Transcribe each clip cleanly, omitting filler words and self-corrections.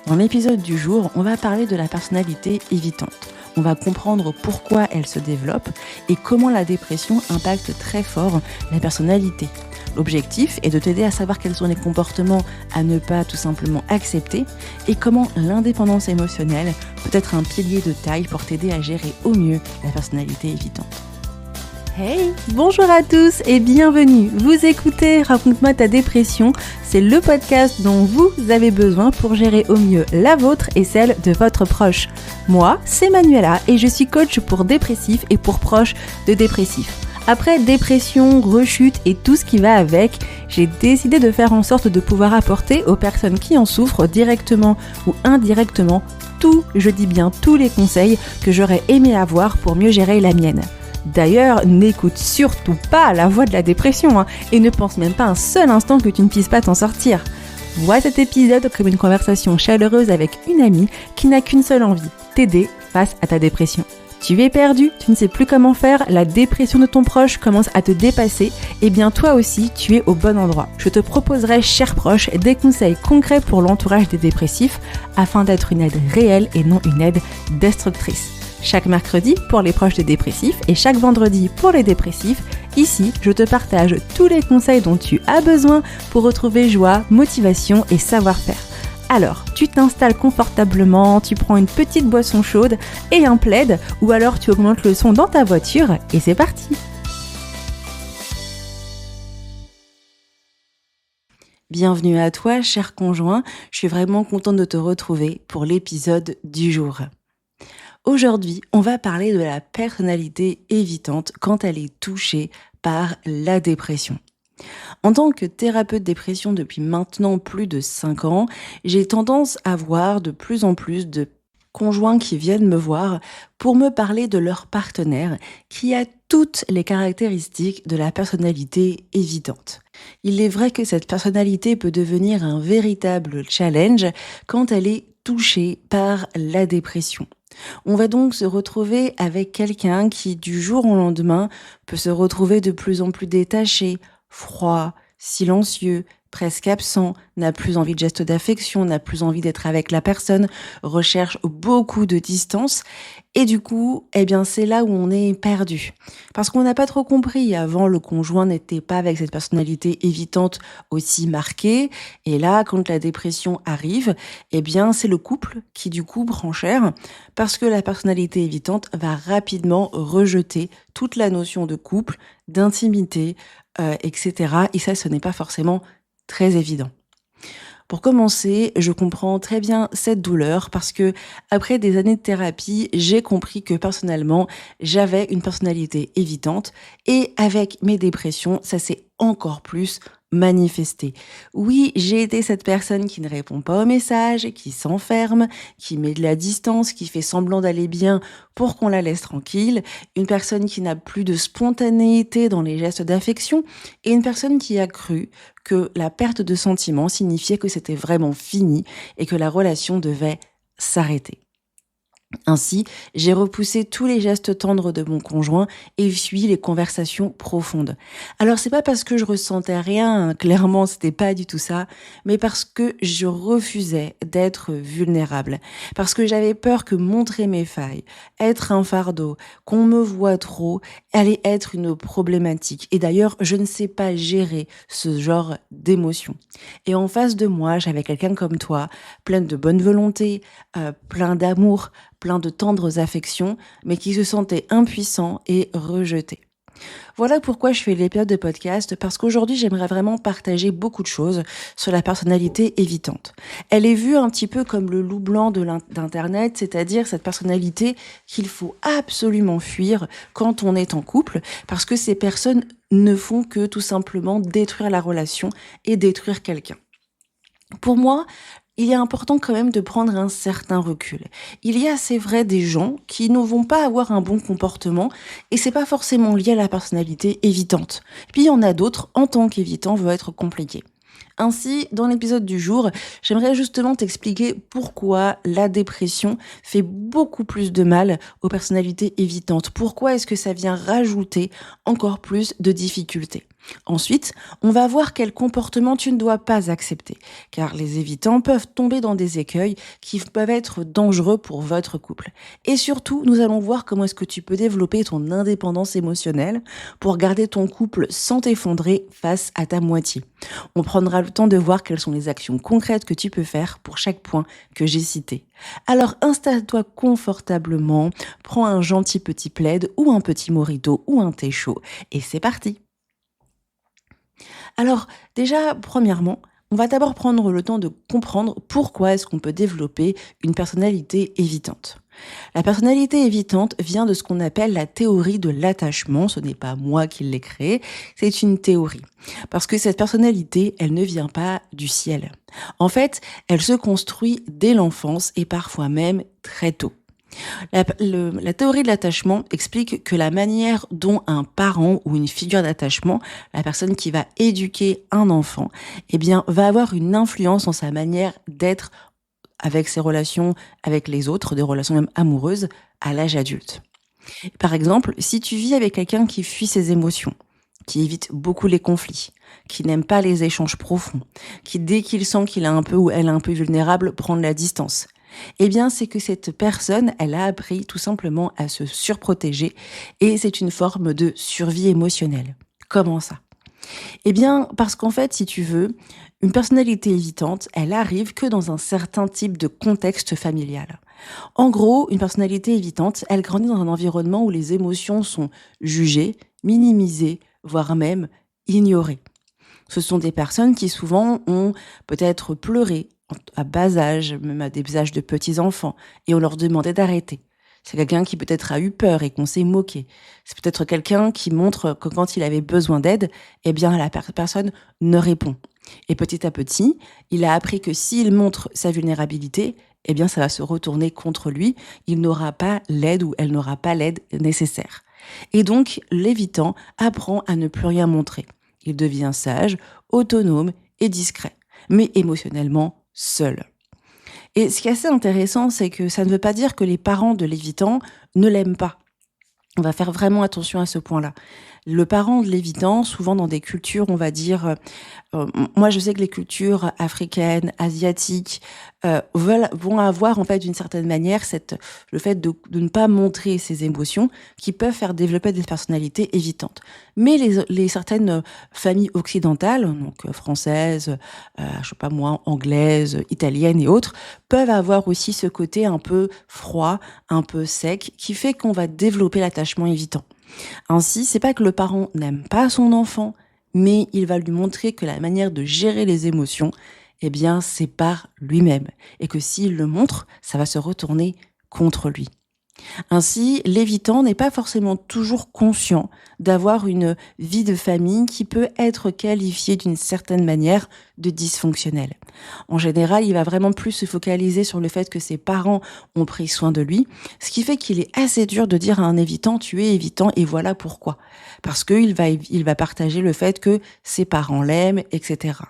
Dans l'épisode du jour, on va parler de la personnalité évitante. On va comprendre pourquoi elle se développe et comment la dépression impacte très fort la personnalité. L'objectif est de t'aider à savoir quels sont les comportements à ne pas tout simplement accepter et comment l'indépendance émotionnelle peut être un pilier de taille pour t'aider à gérer au mieux la personnalité évitante. Hey, bonjour à tous et bienvenue. Vous écoutez Raconte-moi ta dépression, c'est le podcast dont vous avez besoin pour gérer au mieux la vôtre et celle de votre proche. Moi, c'est Manuela et je suis coach pour dépressifs et pour proches de dépressifs. Après dépression, rechute et tout ce qui va avec, j'ai décidé de faire en sorte de pouvoir apporter aux personnes qui en souffrent directement ou indirectement je dis bien tous les conseils que j'aurais aimé avoir pour mieux gérer la mienne. D'ailleurs, n'écoute surtout pas la voix de la dépression et ne pense même pas un seul instant que tu ne puisses pas t'en sortir. Vois cet épisode comme une conversation chaleureuse avec une amie qui n'a qu'une seule envie, t'aider face à ta dépression. Tu es perdu, tu ne sais plus comment faire, la dépression de ton proche commence à te dépasser, et bien toi aussi, tu es au bon endroit. Je te proposerai, cher proche, des conseils concrets pour l'entourage des dépressifs afin d'être une aide réelle et non une aide destructrice. Chaque mercredi pour les proches des dépressifs et chaque vendredi pour les dépressifs, ici, je te partage tous les conseils dont tu as besoin pour retrouver joie, motivation et savoir-faire. Alors, tu t'installes confortablement, tu prends une petite boisson chaude et un plaid, ou alors tu augmentes le son dans ta voiture et c'est parti! Bienvenue à toi, cher conjoint, je suis vraiment contente de te retrouver pour l'épisode du jour. Aujourd'hui, on va parler de la personnalité évitante quand elle est touchée par la dépression. En tant que thérapeute dépression depuis maintenant plus de 5 ans, j'ai tendance à voir de plus en plus de conjoints qui viennent me voir pour me parler de leur partenaire qui a toutes les caractéristiques de la personnalité évitante. Il est vrai que cette personnalité peut devenir un véritable challenge quand elle est touchée par la dépression. On va donc se retrouver avec quelqu'un qui, du jour au lendemain, peut se retrouver de plus en plus détaché, froid, silencieux, presque absent, n'a plus envie de gestes d'affection, n'a plus envie d'être avec la personne, recherche beaucoup de distance. Et du coup, c'est là où on est perdu. Parce qu'on n'a pas trop compris. Avant, le conjoint n'était pas avec cette personnalité évitante aussi marquée. Et là, quand la dépression arrive, c'est le couple qui du coup prend cher. Parce que la personnalité évitante va rapidement rejeter toute la notion de couple, d'intimité, etc. Et ça, ce n'est pas forcément très évident. Pour commencer, je comprends très bien cette douleur parce que après des années de thérapie, j'ai compris que personnellement, j'avais une personnalité évitante et avec mes dépressions, ça s'est encore plus manifesté. Oui, j'ai été cette personne qui ne répond pas aux messages, qui s'enferme, qui met de la distance, qui fait semblant d'aller bien pour qu'on la laisse tranquille, une personne qui n'a plus de spontanéité dans les gestes d'affection et une personne qui a cru que la perte de sentiments signifiait que c'était vraiment fini et que la relation devait s'arrêter. Ainsi, j'ai repoussé tous les gestes tendres de mon conjoint et fui les conversations profondes. Alors c'est pas parce que je ressentais rien, clairement c'était pas du tout ça, mais parce que je refusais d'être vulnérable, parce que j'avais peur que montrer mes failles, être un fardeau, qu'on me voit trop, allait être une problématique. Et d'ailleurs, je ne sais pas gérer ce genre d'émotions. Et en face de moi, j'avais quelqu'un comme toi, plein de bonne volonté, plein d'amour, plein de tendres affections, mais qui se sentait impuissant et rejeté. Voilà pourquoi je fais l'épisode de podcast, parce qu'aujourd'hui, j'aimerais vraiment partager beaucoup de choses sur la personnalité évitante. Elle est vue un petit peu comme le loup blanc d'Internet, c'est-à-dire cette personnalité qu'il faut absolument fuir quand on est en couple, parce que ces personnes ne font que tout simplement détruire la relation et détruire quelqu'un. Pour moi, il est important quand même de prendre un certain recul. Il y a, c'est vrai, des gens qui ne vont pas avoir un bon comportement et c'est pas forcément lié à la personnalité évitante. Puis il y en a d'autres, en tant qu'évitant, vont être compliqués. Ainsi, dans l'épisode du jour, j'aimerais justement t'expliquer pourquoi la dépression fait beaucoup plus de mal aux personnalités évitantes. Pourquoi est-ce que ça vient rajouter encore plus de difficultés ? Ensuite, on va voir quel comportement tu ne dois pas accepter, car les évitants peuvent tomber dans des écueils qui peuvent être dangereux pour votre couple. Et surtout, nous allons voir comment est-ce que tu peux développer ton indépendance émotionnelle pour garder ton couple sans t'effondrer face à ta moitié. On prendra le temps de voir quelles sont les actions concrètes que tu peux faire pour chaque point que j'ai cité. Alors installe-toi confortablement, prends un gentil petit plaid ou un petit mojito ou un thé chaud et c'est parti. Alors, déjà, premièrement, on va d'abord prendre le temps de comprendre pourquoi est-ce qu'on peut développer une personnalité évitante. La personnalité évitante vient de ce qu'on appelle la théorie de l'attachement. Ce n'est pas moi qui l'ai créée, c'est une théorie. Parce que cette personnalité, elle ne vient pas du ciel. En fait, elle se construit dès l'enfance et parfois même très tôt. La théorie de l'attachement explique que la manière dont un parent ou une figure d'attachement, la personne qui va éduquer un enfant, eh bien, va avoir une influence dans sa manière d'être avec ses relations avec les autres, des relations même amoureuses, à l'âge adulte. Par exemple, si tu vis avec quelqu'un qui fuit ses émotions, qui évite beaucoup les conflits, qui n'aime pas les échanges profonds, qui dès qu'il sent qu'il est un peu ou elle est un peu vulnérable, prend de la distance, eh bien, c'est que cette personne, elle a appris tout simplement à se surprotéger et c'est une forme de survie émotionnelle. Comment ça? Eh bien, parce qu'en fait, si tu veux, une personnalité évitante, elle arrive que dans un certain type de contexte familial. En gros, une personnalité évitante, elle grandit dans un environnement où les émotions sont jugées, minimisées, voire même ignorées. Ce sont des personnes qui souvent ont peut-être pleuré à bas âge, même à des âges de petits-enfants, et on leur demandait d'arrêter. C'est quelqu'un qui peut-être a eu peur et qu'on s'est moqué. C'est peut-être quelqu'un qui montre que quand il avait besoin d'aide, eh bien la personne ne répond. Et petit à petit, il a appris que s'il montre sa vulnérabilité, eh bien ça va se retourner contre lui. Il n'aura pas l'aide ou elle n'aura pas l'aide nécessaire. Et donc, l'évitant apprend à ne plus rien montrer. Il devient sage, autonome et discret, mais émotionnellement seul. Et ce qui est assez intéressant, c'est que ça ne veut pas dire que les parents de l'évitant ne l'aiment pas. On va faire vraiment attention à ce point-là. Le parent de l'évitant, souvent dans des cultures, on va dire, moi je sais que les cultures africaines, asiatiques, vont avoir en fait d'une certaine manière le fait de ne pas montrer ses émotions qui peuvent faire développer des personnalités évitantes. Mais les certaines familles occidentales, donc françaises, je sais pas moi, anglaises, italiennes et autres, peuvent avoir aussi ce côté un peu froid, un peu sec, qui fait qu'on va développer l'attachement évitant. Ainsi, c'est pas que le parent n'aime pas son enfant, mais il va lui montrer que la manière de gérer les émotions, eh bien, c'est par lui-même. Et que s'il le montre, ça va se retourner contre lui. Ainsi, l'évitant n'est pas forcément toujours conscient d'avoir une vie de famille qui peut être qualifiée d'une certaine manière de dysfonctionnelle. En général, il va vraiment plus se focaliser sur le fait que ses parents ont pris soin de lui, ce qui fait qu'il est assez dur de dire à un évitant, tu es évitant et voilà pourquoi. Parce qu'il va partager le fait que ses parents l'aiment, etc.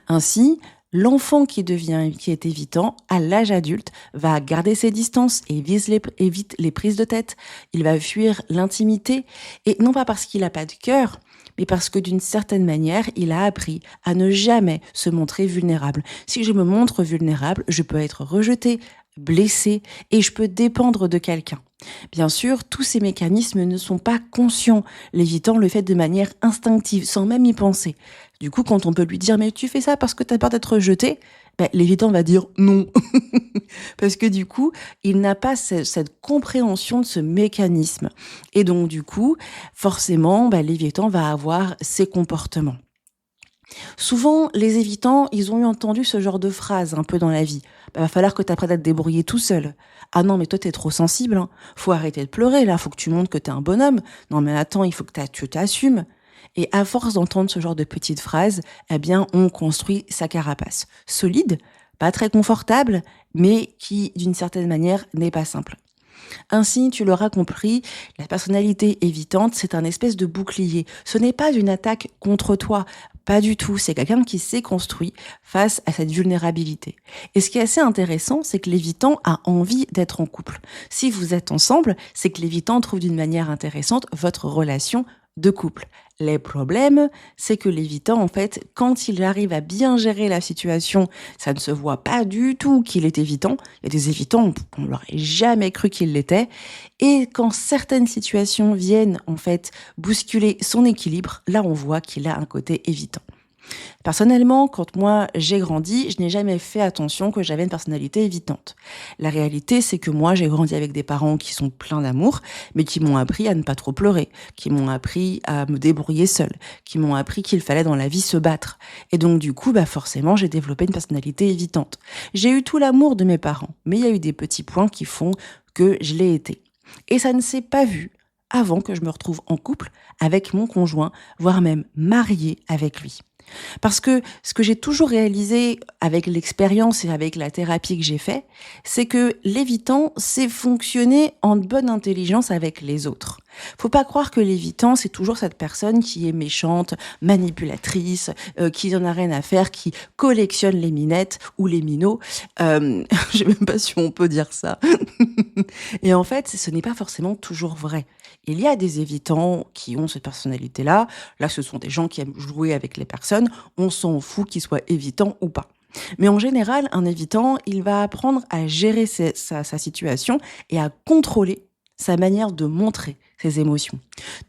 Ainsi, l'enfant qui est évitant, à l'âge adulte, va garder ses distances et évite les prises de tête. Il va fuir l'intimité, et non pas parce qu'il n'a pas de cœur, mais parce que d'une certaine manière, il a appris à ne jamais se montrer vulnérable. Si je me montre vulnérable, je peux être rejeté, blessé, et je peux dépendre de quelqu'un. Bien sûr, tous ces mécanismes ne sont pas conscients. L'évitant le fait de manière instinctive, sans même y penser. Du coup, quand on peut lui dire « mais tu fais ça parce que tu as peur d'être rejeté », l'évitant va dire « non ». Parce que du coup, il n'a pas cette compréhension de ce mécanisme. Et donc du coup, forcément, l'évitant va avoir ces comportements. Souvent, les évitants, ils ont eu entendu ce genre de phrase un peu dans la vie. Va falloir que tu apprennes à te débrouiller tout seul. Ah non, mais toi, t'es trop sensible. Hein. Faut arrêter de pleurer, là. Faut que tu montres que t'es un bonhomme. Non, mais attends, il faut que tu t'assumes. Et à force d'entendre ce genre de petites phrases, eh bien, on construit sa carapace. Solide, pas très confortable, mais qui, d'une certaine manière, n'est pas simple. Ainsi, tu l'auras compris, la personnalité évitante, c'est un espèce de bouclier. Ce n'est pas une attaque contre toi, pas du tout. C'est quelqu'un qui s'est construit face à cette vulnérabilité. Et ce qui est assez intéressant, c'est que l'évitant a envie d'être en couple. Si vous êtes ensemble, c'est que l'évitant trouve d'une manière intéressante votre relation de couple. Les problèmes, c'est que l'évitant, en fait, quand il arrive à bien gérer la situation, ça ne se voit pas du tout qu'il est évitant. Il y a des évitants, on l'aurait jamais cru qu'il l'était. Et quand certaines situations viennent, en fait, bousculer son équilibre, là, on voit qu'il a un côté évitant. Personnellement, quand moi j'ai grandi, je n'ai jamais fait attention que j'avais une personnalité évitante. La réalité, c'est que moi j'ai grandi avec des parents qui sont pleins d'amour, mais qui m'ont appris à ne pas trop pleurer, qui m'ont appris à me débrouiller seule, qui m'ont appris qu'il fallait dans la vie se battre. Et donc du coup, forcément, j'ai développé une personnalité évitante. J'ai eu tout l'amour de mes parents, mais il y a eu des petits points qui font que je l'ai été. Et ça ne s'est pas vu avant que je me retrouve en couple avec mon conjoint, voire même mariée avec lui. Parce que ce que j'ai toujours réalisé avec l'expérience et avec la thérapie que j'ai fait, c'est que l'évitant, c'est fonctionner en bonne intelligence avec les autres. Faut pas croire que l'évitant, c'est toujours cette personne qui est méchante, manipulatrice, qui n'en a rien à faire, qui collectionne les minettes ou les minots. Je sais même pas si on peut dire ça. Et en fait, ce n'est pas forcément toujours vrai. Il y a des évitants qui ont cette personnalité-là. Là, ce sont des gens qui aiment jouer avec les personnes. On s'en fout qu'ils soient évitants ou pas. Mais en général, un évitant, il va apprendre à gérer sa situation et à contrôler sa manière de montrer ses émotions.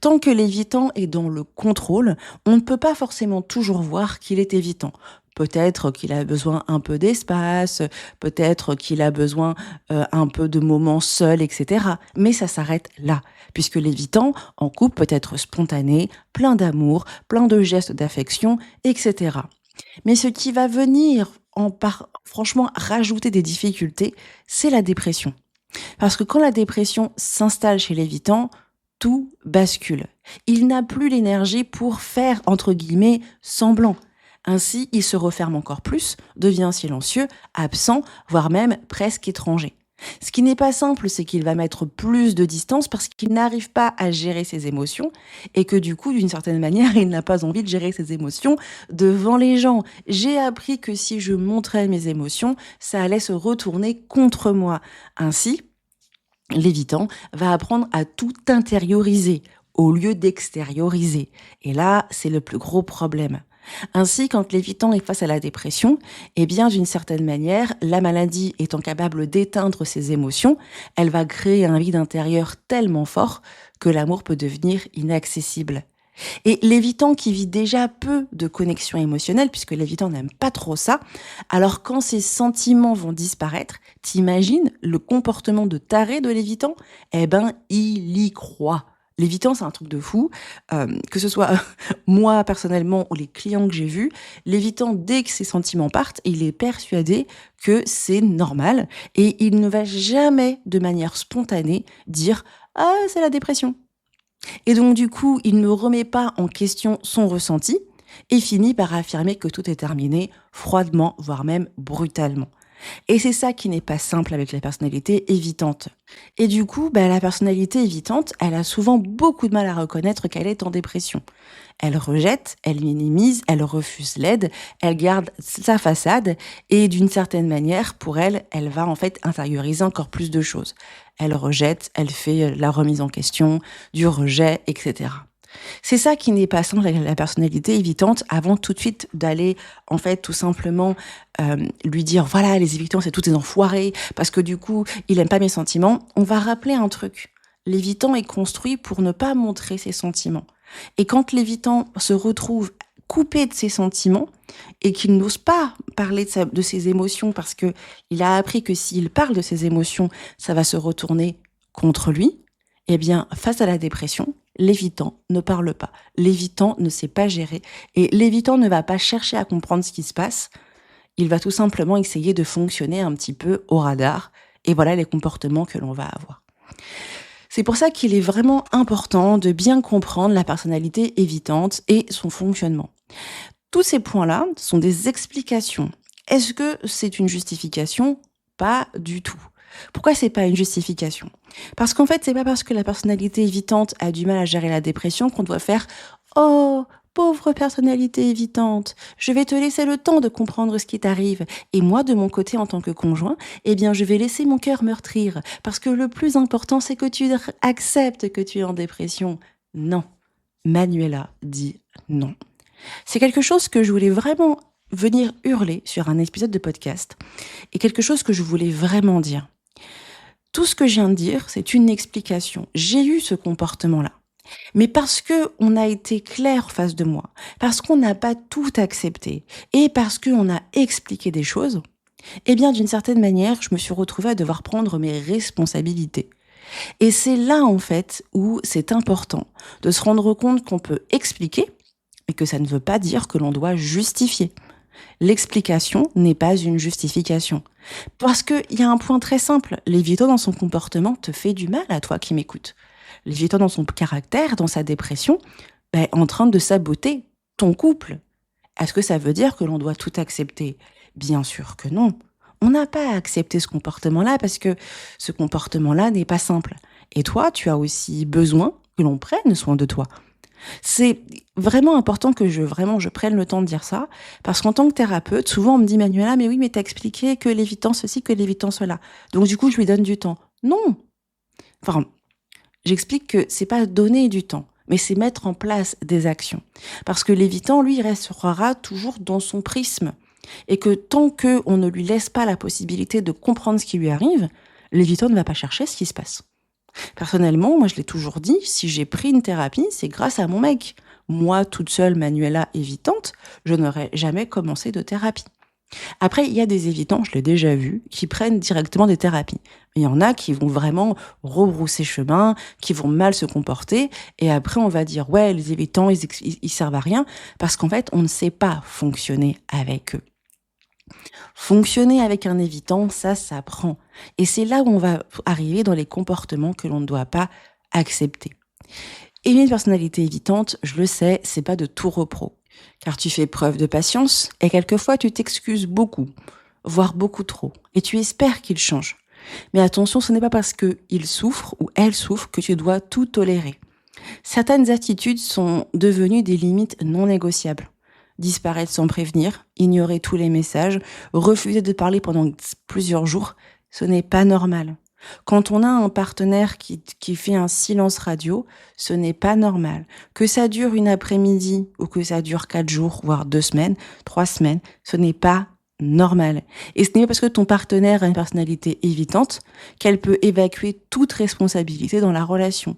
Tant que l'évitant est dans le contrôle, on ne peut pas forcément toujours voir qu'il est évitant. Peut-être qu'il a besoin un peu d'espace, peut-être qu'il a besoin un peu de moments seuls, etc. Mais ça s'arrête là, puisque l'évitant, en couple, peut être spontané, plein d'amour, plein de gestes d'affection, etc. Mais ce qui va venir franchement rajouter des difficultés, c'est la dépression. Parce que quand la dépression s'installe chez l'évitant, tout bascule. Il n'a plus l'énergie pour faire, entre guillemets, semblant. Ainsi, il se referme encore plus, devient silencieux, absent, voire même presque étranger. Ce qui n'est pas simple, c'est qu'il va mettre plus de distance parce qu'il n'arrive pas à gérer ses émotions et que du coup, d'une certaine manière, il n'a pas envie de gérer ses émotions devant les gens. J'ai appris que si je montrais mes émotions, ça allait se retourner contre moi. Ainsi, l'évitant va apprendre à tout intérioriser au lieu d'extérioriser. Et là, c'est le plus gros problème. Ainsi, quand l'évitant est face à la dépression, eh bien, d'une certaine manière, la maladie étant capable d'éteindre ses émotions, elle va créer un vide intérieur tellement fort que l'amour peut devenir inaccessible. Et l'évitant qui vit déjà peu de connexion émotionnelle, puisque l'évitant n'aime pas trop ça, alors quand ses sentiments vont disparaître, t'imagines le comportement de taré de l'évitant? Eh ben, il y croit. L'évitant, c'est un truc de fou. Que ce soit moi personnellement ou les clients que j'ai vus, l'évitant, dès que ses sentiments partent, il est persuadé que c'est normal et il ne va jamais, de manière spontanée, dire « Ah, c'est la dépression ». Et donc du coup, il ne remet pas en question son ressenti et finit par affirmer que tout est terminé froidement, voire même brutalement. Et c'est ça qui n'est pas simple avec la personnalité évitante. Et du coup, la personnalité évitante, elle a souvent beaucoup de mal à reconnaître qu'elle est en dépression. Elle rejette, elle minimise, elle refuse l'aide, elle garde sa façade et d'une certaine manière, pour elle, elle va en fait intérioriser encore plus de choses. Elle rejette, elle fait la remise en question, du rejet, etc. C'est ça qui n'est pas simple avec la personnalité évitante avant tout de suite d'aller, en fait, tout simplement lui dire, voilà, les évitants, c'est tous des enfoirés, parce que du coup, il aime pas mes sentiments. On va rappeler un truc. L'évitant est construit pour ne pas montrer ses sentiments. Et quand l'évitant se retrouve coupé de ses sentiments et qu'il n'ose pas parler de ses émotions parce que il a appris que s'il parle de ses émotions, ça va se retourner contre lui, eh bien, face à la dépression, l'évitant ne parle pas. L'évitant ne sait pas gérer et l'évitant ne va pas chercher à comprendre ce qui se passe. Il va tout simplement essayer de fonctionner un petit peu au radar et voilà les comportements que l'on va avoir. C'est pour ça qu'il est vraiment important de bien comprendre la personnalité évitante et son fonctionnement. Tous ces points-là sont des explications. Est-ce que c'est une justification? Pas du tout. Pourquoi c'est pas une justification? Parce qu'en fait, c'est pas parce que la personnalité évitante a du mal à gérer la dépression qu'on doit faire « Oh, pauvre personnalité évitante, je vais te laisser le temps de comprendre ce qui t'arrive. Et moi, de mon côté, en tant que conjoint, eh bien, je vais laisser mon cœur meurtrir. Parce que le plus important, c'est que tu acceptes que tu es en dépression. » Non. Manuela dit non. C'est quelque chose que je voulais vraiment venir hurler sur un épisode de podcast et quelque chose que je voulais vraiment dire. Tout ce que je viens de dire, c'est une explication. J'ai eu ce comportement-là. Mais parce que on a été clair face de moi, parce qu'on n'a pas tout accepté et parce qu'on a expliqué des choses, eh bien, d'une certaine manière, je me suis retrouvée à devoir prendre mes responsabilités. Et c'est là, en fait, où c'est important de se rendre compte qu'on peut expliquer et que ça ne veut pas dire que l'on doit justifier. L'explication n'est pas une justification. Parce qu'il y a un point très simple, Léviton dans son comportement te fait du mal à toi qui m'écoutes. Léviton dans son caractère, dans sa dépression, en train de saboter ton couple. Est-ce que ça veut dire que l'on doit tout accepter? Bien sûr que non. On n'a pas à accepter ce comportement-là parce que ce comportement-là n'est pas simple. Et toi, tu as aussi besoin que l'on prenne soin de toi. C'est vraiment important que je prenne le temps de dire ça, parce qu'en tant que thérapeute, souvent on me dit Manuela, mais oui, mais t'as expliqué que l'évitant ceci, que l'évitant cela. Donc du coup, je lui donne du temps. Non. Enfin, j'explique que c'est pas donner du temps, mais c'est mettre en place des actions. Parce que l'évitant, lui, restera toujours dans son prisme. Et que tant qu'on ne lui laisse pas la possibilité de comprendre ce qui lui arrive, l'évitant ne va pas chercher ce qui se passe. Personnellement, moi je l'ai toujours dit, si j'ai pris une thérapie, c'est grâce à mon mec. Moi, toute seule, Manuela évitante, je n'aurais jamais commencé de thérapie. Après, il y a des évitants, je l'ai déjà vu, qui prennent directement des thérapies. Il y en a qui vont vraiment rebrousser chemin, qui vont mal se comporter, et après on va dire, ouais, les évitants, ils servent à rien, parce qu'en fait, on ne sait pas fonctionner avec eux. Fonctionner avec un évitant, ça s'apprend. Et c'est là où on va arriver dans les comportements que l'on ne doit pas accepter. Aimer une personnalité évitante, je le sais, c'est pas de tout repro. Car tu fais preuve de patience et quelquefois tu t'excuses beaucoup, voire beaucoup trop. Et tu espères qu'il change. Mais attention, ce n'est pas parce qu'il souffre ou elle souffre que tu dois tout tolérer. Certaines attitudes sont devenues des limites non négociables. Disparaître sans prévenir, ignorer tous les messages, refuser de parler pendant plusieurs jours, ce n'est pas normal. Quand on a un partenaire qui fait un silence radio, ce n'est pas normal. Que ça dure une après-midi ou que ça dure 4 jours, voire 2 semaines, 3 semaines, ce n'est pas normal. Et ce n'est pas parce que ton partenaire a une personnalité évitante qu'elle peut évacuer toute responsabilité dans la relation.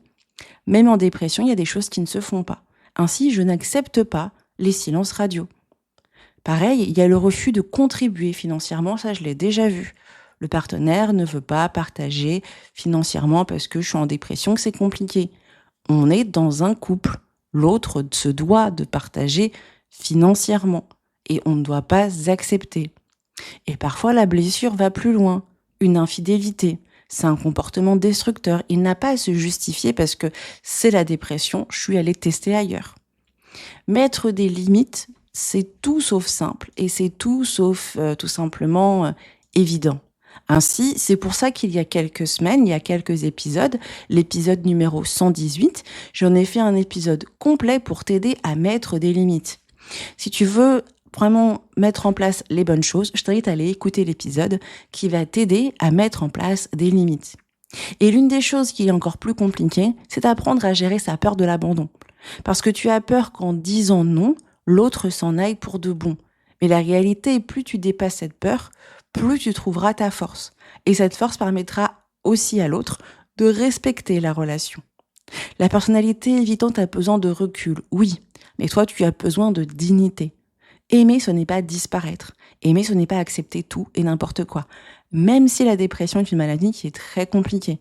Même en dépression, il y a des choses qui ne se font pas. Ainsi, je n'accepte pas les silences radio. Pareil, il y a le refus de contribuer financièrement, ça je l'ai déjà vu. Le partenaire ne veut pas partager financièrement parce que je suis en dépression, que c'est compliqué. On est dans un couple. L'autre se doit de partager financièrement et on ne doit pas accepter. Et parfois, la blessure va plus loin. Une infidélité, c'est un comportement destructeur. Il n'a pas à se justifier parce que c'est la dépression, je suis allée tester ailleurs. Mettre des limites, c'est tout sauf simple et c'est tout sauf tout simplement évident. Ainsi, c'est pour ça qu'il y a quelques semaines, il y a quelques épisodes, l'épisode numéro 118, j'en ai fait un épisode complet pour t'aider à mettre des limites. Si tu veux vraiment mettre en place les bonnes choses, je t'invite à aller écouter l'épisode qui va t'aider à mettre en place des limites. Et l'une des choses qui est encore plus compliquée, c'est d'apprendre à gérer sa peur de l'abandon. Parce que tu as peur qu'en disant non, l'autre s'en aille pour de bon. Mais la réalité, plus tu dépasses cette peur, plus tu trouveras ta force. Et cette force permettra aussi à l'autre de respecter la relation. La personnalité évitante a besoin de recul, oui, mais toi tu as besoin de dignité. Aimer, ce n'est pas disparaître. Aimer, ce n'est pas accepter tout et n'importe quoi. Même si la dépression est une maladie qui est très compliquée.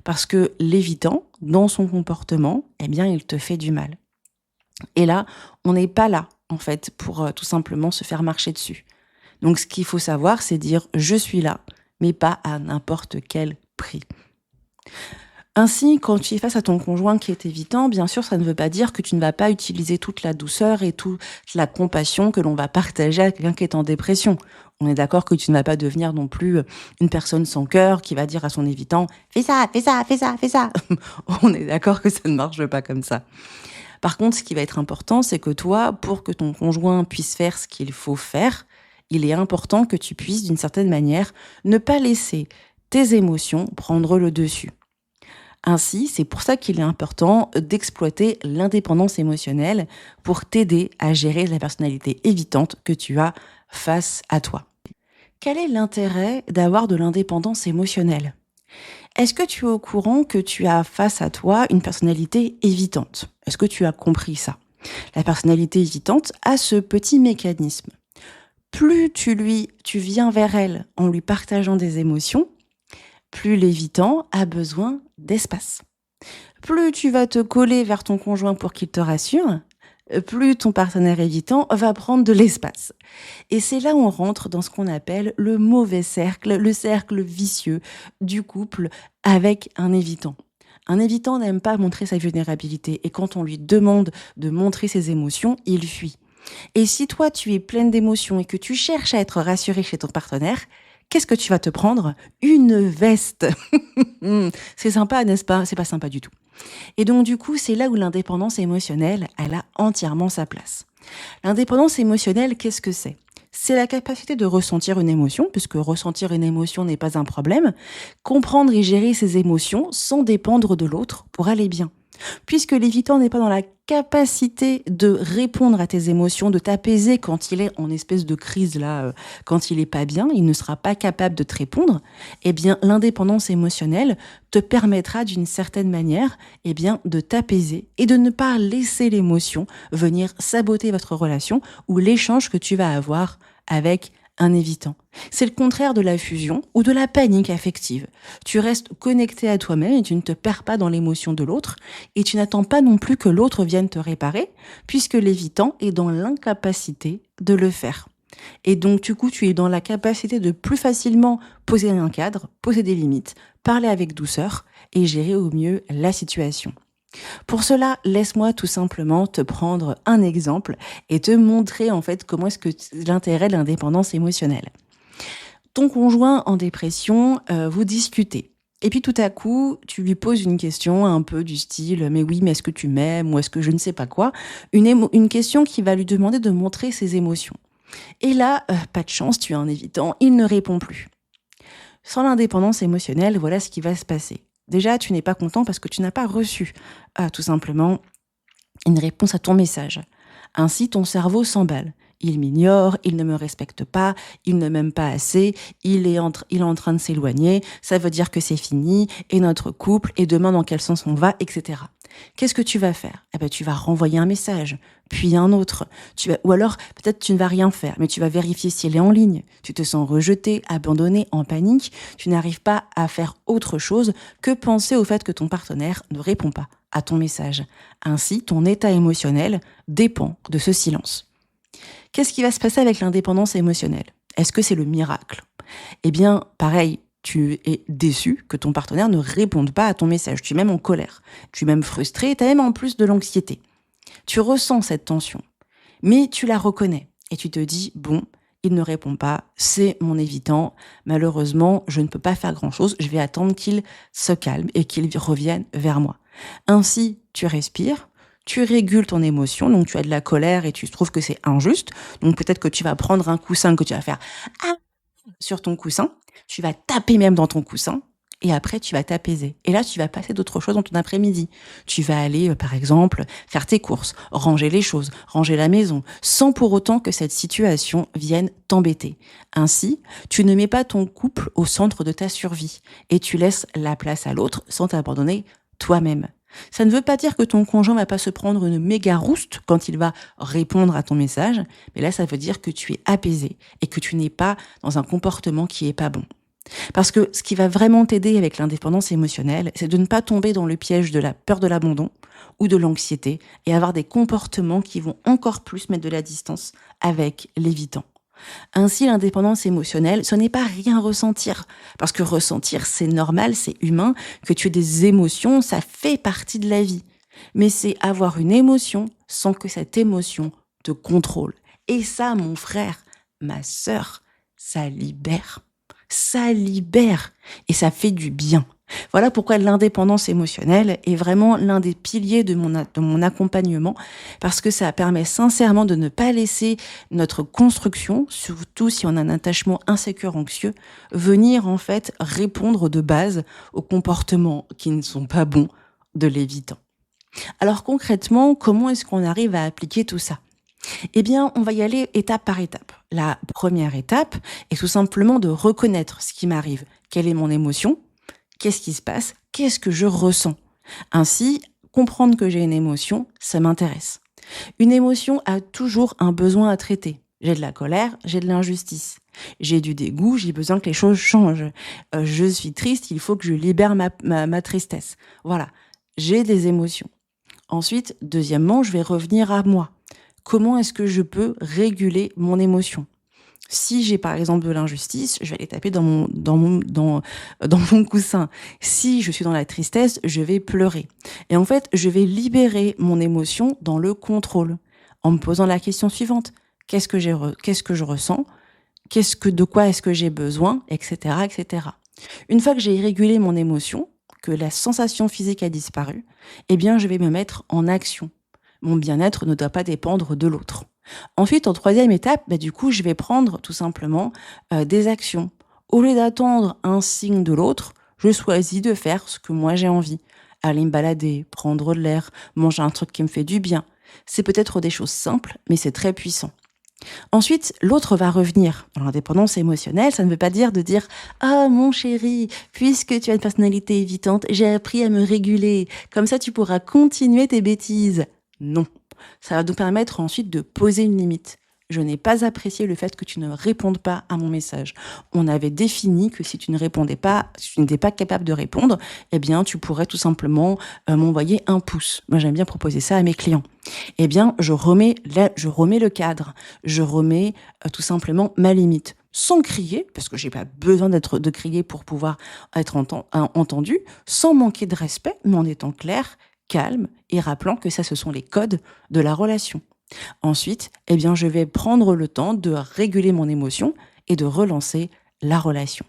Parce que l'évitant, dans son comportement, eh bien, il te fait du mal. Et là, on n'est pas là, en fait, pour tout simplement se faire marcher dessus. Donc, ce qu'il faut savoir, c'est dire « je suis là », mais pas à n'importe quel prix. Ainsi, quand tu es face à ton conjoint qui est évitant, bien sûr, ça ne veut pas dire que tu ne vas pas utiliser toute la douceur et toute la compassion que l'on va partager à quelqu'un qui est en dépression. On est d'accord que tu ne vas pas devenir non plus une personne sans cœur qui va dire à son évitant « fais ça, fais ça, fais ça, fais ça ». On est d'accord que ça ne marche pas comme ça. Par contre, ce qui va être important, c'est que toi, pour que ton conjoint puisse faire ce qu'il faut faire, il est important que tu puisses, d'une certaine manière, ne pas laisser tes émotions prendre le dessus. Ainsi, c'est pour ça qu'il est important d'exploiter l'indépendance émotionnelle pour t'aider à gérer la personnalité évitante que tu as face à toi. Quel est l'intérêt d'avoir de l'indépendance émotionnelle? Est-ce que tu es au courant que tu as face à toi une personnalité évitante? Est-ce que tu as compris ça? La personnalité évitante a ce petit mécanisme. Plus tu viens vers elle en lui partageant des émotions, plus l'évitant a besoin d'espace. Plus tu vas te coller vers ton conjoint pour qu'il te rassure, plus ton partenaire évitant va prendre de l'espace. Et c'est là où on rentre dans ce qu'on appelle le mauvais cercle, le cercle vicieux du couple avec un évitant. Un évitant n'aime pas montrer sa vulnérabilité et quand on lui demande de montrer ses émotions, il fuit. Et si toi tu es pleine d'émotions et que tu cherches à être rassurée chez ton partenaire, qu'est-ce que tu vas te prendre? Une veste. C'est sympa, n'est-ce pas? C'est pas sympa du tout. Et donc du coup, c'est là où l'indépendance émotionnelle, elle a entièrement sa place. L'indépendance émotionnelle, qu'est-ce que c'est? C'est la capacité de ressentir une émotion, puisque ressentir une émotion n'est pas un problème, comprendre et gérer ses émotions sans dépendre de l'autre pour aller bien. Puisque l'évitant n'est pas dans la capacité de répondre à tes émotions, de t'apaiser quand il est en espèce de crise là, quand il est pas bien, il ne sera pas capable de te répondre, eh bien l'indépendance émotionnelle te permettra d'une certaine manière, eh bien de t'apaiser et de ne pas laisser l'émotion venir saboter votre relation ou l'échange que tu vas avoir avec un évitant. C'est le contraire de la fusion ou de la panique affective. Tu restes connecté à toi-même et tu ne te perds pas dans l'émotion de l'autre et tu n'attends pas non plus que l'autre vienne te réparer puisque l'évitant est dans l'incapacité de le faire. Et donc, du coup, tu es dans la capacité de plus facilement poser un cadre, poser des limites, parler avec douceur et gérer au mieux la situation. Pour cela, laisse-moi tout simplement te prendre un exemple et te montrer en fait comment est-ce que l'intérêt de l'indépendance émotionnelle. Ton conjoint en dépression, vous discutez. Et puis tout à coup, tu lui poses une question un peu du style mais oui, mais est-ce que tu m'aimes ou est-ce que je ne sais pas quoi, une question qui va lui demander de montrer ses émotions. Et là, pas de chance, tu es en évitant, il ne répond plus. Sans l'indépendance émotionnelle, voilà ce qui va se passer. Déjà, tu n'es pas content parce que tu n'as pas reçu, tout simplement, une réponse à ton message. Ainsi, ton cerveau s'emballe. Il m'ignore, il ne me respecte pas, il ne m'aime pas assez, il est en train de s'éloigner, ça veut dire que c'est fini, et notre couple, et demain dans quel sens on va, etc. Qu'est-ce que tu vas faire? Eh ben, tu vas renvoyer un message, puis un autre. Ou alors, peut-être tu ne vas rien faire, mais tu vas vérifier s'il est en ligne. Tu te sens rejeté, abandonné, en panique. Tu n'arrives pas à faire autre chose que penser au fait que ton partenaire ne répond pas à ton message. Ainsi, ton état émotionnel dépend de ce silence. Qu'est-ce qui va se passer avec l'indépendance émotionnelle? Est-ce que c'est le miracle? Eh bien, pareil, tu es déçu que ton partenaire ne réponde pas à ton message. Tu es même en colère. Tu es même frustré. Tu as même en plus de l'anxiété. Tu ressens cette tension. Mais tu la reconnais. Et tu te dis, bon, il ne répond pas. C'est mon évitant. Malheureusement, je ne peux pas faire grand-chose. Je vais attendre qu'il se calme et qu'il revienne vers moi. Ainsi, tu respires. Tu régules ton émotion, donc tu as de la colère et tu trouves que c'est injuste. Donc peut-être que tu vas prendre un coussin que tu vas faire sur ton coussin, tu vas taper même dans ton coussin et après tu vas t'apaiser. Et là, tu vas passer d'autres choses dans ton après-midi. Tu vas aller, par exemple, faire tes courses, ranger les choses, ranger la maison, sans pour autant que cette situation vienne t'embêter. Ainsi, tu ne mets pas ton couple au centre de ta survie et tu laisses la place à l'autre sans t'abandonner toi-même. Ça ne veut pas dire que ton conjoint va pas se prendre une méga rouste quand il va répondre à ton message, mais là, ça veut dire que tu es apaisé et que tu n'es pas dans un comportement qui est pas bon. Parce que ce qui va vraiment t'aider avec l'indépendance émotionnelle, c'est de ne pas tomber dans le piège de la peur de l'abandon ou de l'anxiété et avoir des comportements qui vont encore plus mettre de la distance avec l'évitant. Ainsi, l'indépendance émotionnelle, ce n'est pas rien ressentir. Parce que ressentir, c'est normal, c'est humain, que tu aies des émotions, ça fait partie de la vie. Mais c'est avoir une émotion sans que cette émotion te contrôle. Et ça, mon frère, ma sœur, ça libère. Ça libère. Et ça fait du bien. Voilà pourquoi l'indépendance émotionnelle est vraiment l'un des piliers de mon accompagnement, parce que ça permet sincèrement de ne pas laisser notre construction, surtout si on a un attachement insécure, anxieux, venir en fait répondre de base aux comportements qui ne sont pas bons de l'évitant. Alors concrètement, comment est-ce qu'on arrive à appliquer tout ça? Eh bien, on va y aller étape par étape. La première étape est tout simplement de reconnaître ce qui m'arrive. Quelle est mon émotion? Qu'est-ce qui se passe? Qu'est-ce que je ressens? Ainsi, comprendre que j'ai une émotion, ça m'intéresse. Une émotion a toujours un besoin à traiter. J'ai de la colère, j'ai de l'injustice. J'ai du dégoût, j'ai besoin que les choses changent. Je suis triste, il faut que je libère ma tristesse. Voilà, j'ai des émotions. Ensuite, deuxièmement, je vais revenir à moi. Comment est-ce que je peux réguler mon émotion? Si j'ai par exemple de l'injustice, je vais aller taper dans mon coussin. Si je suis dans la tristesse, je vais pleurer. Et en fait, je vais libérer mon émotion dans le contrôle, en me posant la question suivante. Qu'est-ce que je ressens? De quoi est-ce que j'ai besoin? Etc., etc. Une fois que j'ai régulé mon émotion, que la sensation physique a disparu, eh bien, je vais me mettre en action. Mon bien-être ne doit pas dépendre de l'autre. Ensuite, en troisième étape, du coup, je vais prendre tout simplement des actions. Au lieu d'attendre un signe de l'autre, je choisis de faire ce que moi j'ai envie. Aller me balader, prendre de l'air, manger un truc qui me fait du bien. C'est peut-être des choses simples, mais c'est très puissant. Ensuite, l'autre va revenir. Dans l'indépendance émotionnelle, ça ne veut pas dire de dire « Ah, mon chéri, puisque tu as une personnalité évitante, j'ai appris à me réguler. Comme ça, tu pourras continuer tes bêtises. » Non. Ça va nous permettre ensuite de poser une limite. Je n'ai pas apprécié le fait que tu ne répondes pas à mon message. On avait défini que si tu ne répondais pas, si tu n'étais pas capable de répondre, eh bien, tu pourrais tout simplement m'envoyer un pouce. Moi, j'aime bien proposer ça à mes clients. Eh bien, je remets le cadre. Je remets tout simplement ma limite. Sans crier, parce que j'ai pas besoin de crier pour pouvoir être entendu, sans manquer de respect, mais en étant clair, calme et rappelant que ça, ce sont les codes de la relation. Ensuite, eh bien, je vais prendre le temps de réguler mon émotion et de relancer la relation.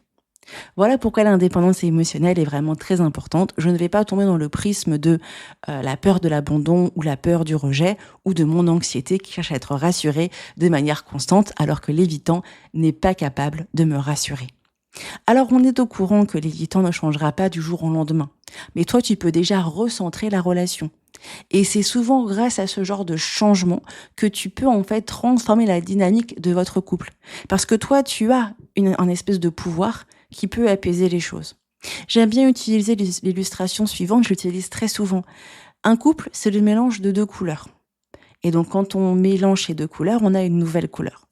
Voilà pourquoi l'indépendance émotionnelle est vraiment très importante. Je ne vais pas tomber dans le prisme de la peur de l'abandon ou la peur du rejet ou de mon anxiété qui cherche à être rassurée de manière constante alors que l'évitant n'est pas capable de me rassurer. Alors on est au courant que l'évitant ne changera pas du jour au lendemain, mais toi tu peux déjà recentrer la relation. Et c'est souvent grâce à ce genre de changement que tu peux en fait transformer la dynamique de votre couple. Parce que toi tu as un espèce de pouvoir qui peut apaiser les choses. J'aime bien utiliser l'illustration suivante, je l'utilise très souvent. Un couple, c'est le mélange de deux couleurs. Et donc quand on mélange ces deux couleurs, on a une nouvelle couleur.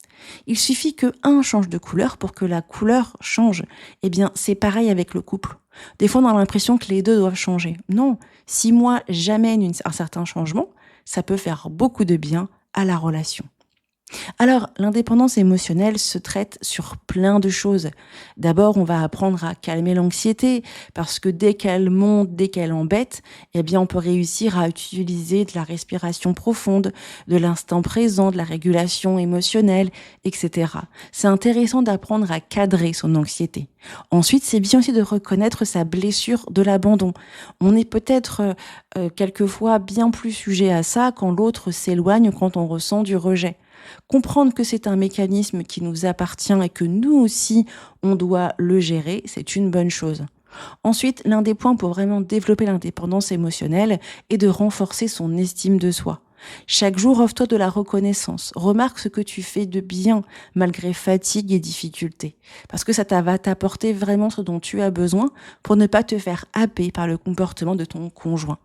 Il suffit que un change de couleur pour que la couleur change. Eh bien, c'est pareil avec le couple. Des fois, on a l'impression que les deux doivent changer. Non, si moi, j'amène un certain changement, ça peut faire beaucoup de bien à la relation. Alors, l'indépendance émotionnelle se traite sur plein de choses. D'abord, on va apprendre à calmer l'anxiété, parce que dès qu'elle monte, dès qu'elle embête, eh bien, on peut réussir à utiliser de la respiration profonde, de l'instant présent, de la régulation émotionnelle, etc. C'est intéressant d'apprendre à cadrer son anxiété. Ensuite, c'est bien aussi de reconnaître sa blessure de l'abandon. On est peut-être quelquefois bien plus sujet à ça quand l'autre s'éloigne, quand on ressent du rejet. Comprendre que c'est un mécanisme qui nous appartient et que nous aussi, on doit le gérer, c'est une bonne chose. Ensuite, l'un des points pour vraiment développer l'indépendance émotionnelle est de renforcer son estime de soi. Chaque jour, offre-toi de la reconnaissance. Remarque ce que tu fais de bien, malgré fatigue et difficultés. Parce que ça va t'apporter vraiment ce dont tu as besoin pour ne pas te faire happer par le comportement de ton conjoint.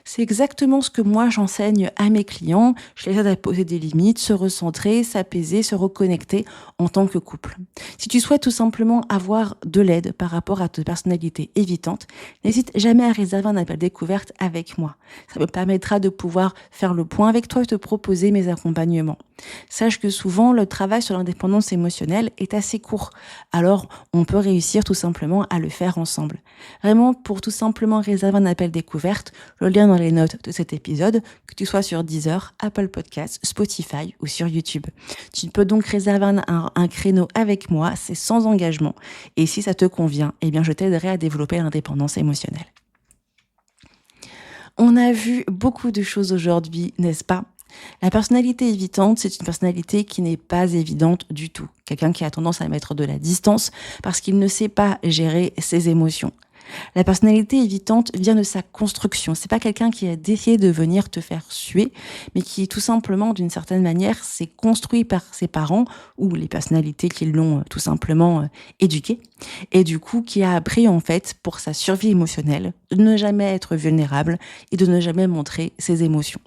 C'est exactement ce que moi j'enseigne à mes clients. Je les aide à poser des limites, se recentrer, s'apaiser, se reconnecter en tant que couple. Si tu souhaites tout simplement avoir de l'aide par rapport à ta personnalité évitante, n'hésite jamais à réserver un appel découverte avec moi. Ça me permettra de pouvoir faire le point avec toi et te proposer mes accompagnements. Sache que souvent, le travail sur l'indépendance émotionnelle est assez court. Alors, on peut réussir tout simplement à le faire ensemble. Vraiment, pour tout simplement réserver un appel découverte, le lien dans les notes de cet épisode, que tu sois sur Deezer, Apple Podcasts, Spotify ou sur YouTube. Tu peux donc réserver un créneau avec moi, c'est sans engagement. Et si ça te convient, eh bien, je t'aiderai à développer l'indépendance émotionnelle. On a vu beaucoup de choses aujourd'hui, n'est-ce pas? La personnalité évitante, c'est une personnalité qui n'est pas évidente du tout. Quelqu'un qui a tendance à mettre de la distance parce qu'il ne sait pas gérer ses émotions. La personnalité évitante vient de sa construction. C'est pas quelqu'un qui a décidé de venir te faire suer, mais qui tout simplement, d'une certaine manière, s'est construit par ses parents ou les personnalités qui l'ont tout simplement éduqué. Et du coup, qui a appris en fait, pour sa survie émotionnelle, de ne jamais être vulnérable et de ne jamais montrer ses émotions.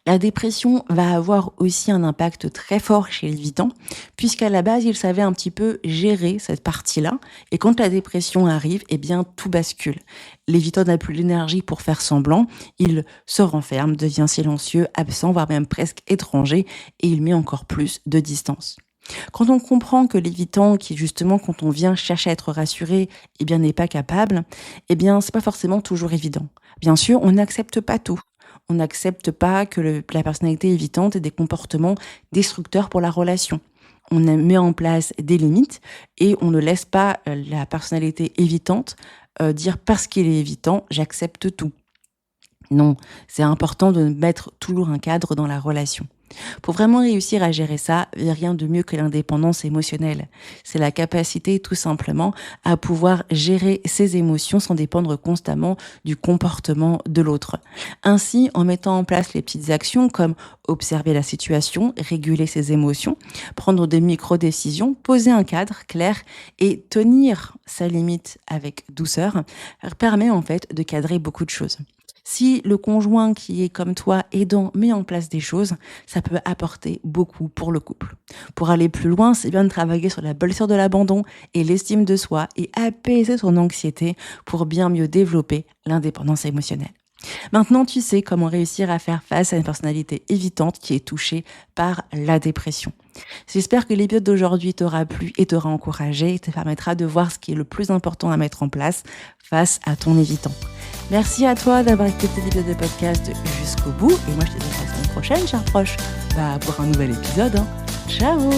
La dépression va avoir aussi un impact très fort chez l'évitant, puisqu'à la base, il savait un petit peu gérer cette partie-là. Et quand la dépression arrive, eh bien, tout bascule. L'évitant n'a plus l'énergie pour faire semblant. Il se renferme, devient silencieux, absent, voire même presque étranger, et il met encore plus de distance. Quand on comprend que l'évitant, qui justement, quand on vient chercher à être rassuré, eh bien, n'est pas capable, eh bien, c'est pas forcément toujours évident. Bien sûr, on n'accepte pas tout. On n'accepte pas que la personnalité évitante ait des comportements destructeurs pour la relation. On met en place des limites et on ne laisse pas la personnalité évitante dire parce qu'il est évitant, j'accepte tout. Non, c'est important de mettre toujours un cadre dans la relation. Pour vraiment réussir à gérer ça, il n'y a rien de mieux que l'indépendance émotionnelle. C'est la capacité tout simplement à pouvoir gérer ses émotions sans dépendre constamment du comportement de l'autre. Ainsi, en mettant en place les petites actions comme observer la situation, réguler ses émotions, prendre des micro-décisions, poser un cadre clair et tenir sa limite avec douceur, permet en fait de cadrer beaucoup de choses. Si le conjoint qui est comme toi aidant met en place des choses, ça peut apporter beaucoup pour le couple. Pour aller plus loin, c'est bien de travailler sur la blessure de l'abandon et l'estime de soi et apaiser son anxiété pour bien mieux développer l'indépendance émotionnelle. Maintenant, tu sais comment réussir à faire face à une personnalité évitante qui est touchée par la dépression. J'espère que l'épisode d'aujourd'hui t'aura plu et t'aura encouragé et te permettra de voir ce qui est le plus important à mettre en place face à ton évitant. Merci à toi d'avoir écouté l'épisode de podcast jusqu'au bout et moi je te dis à la semaine prochaine, chers proches, pour un nouvel épisode. Ciao!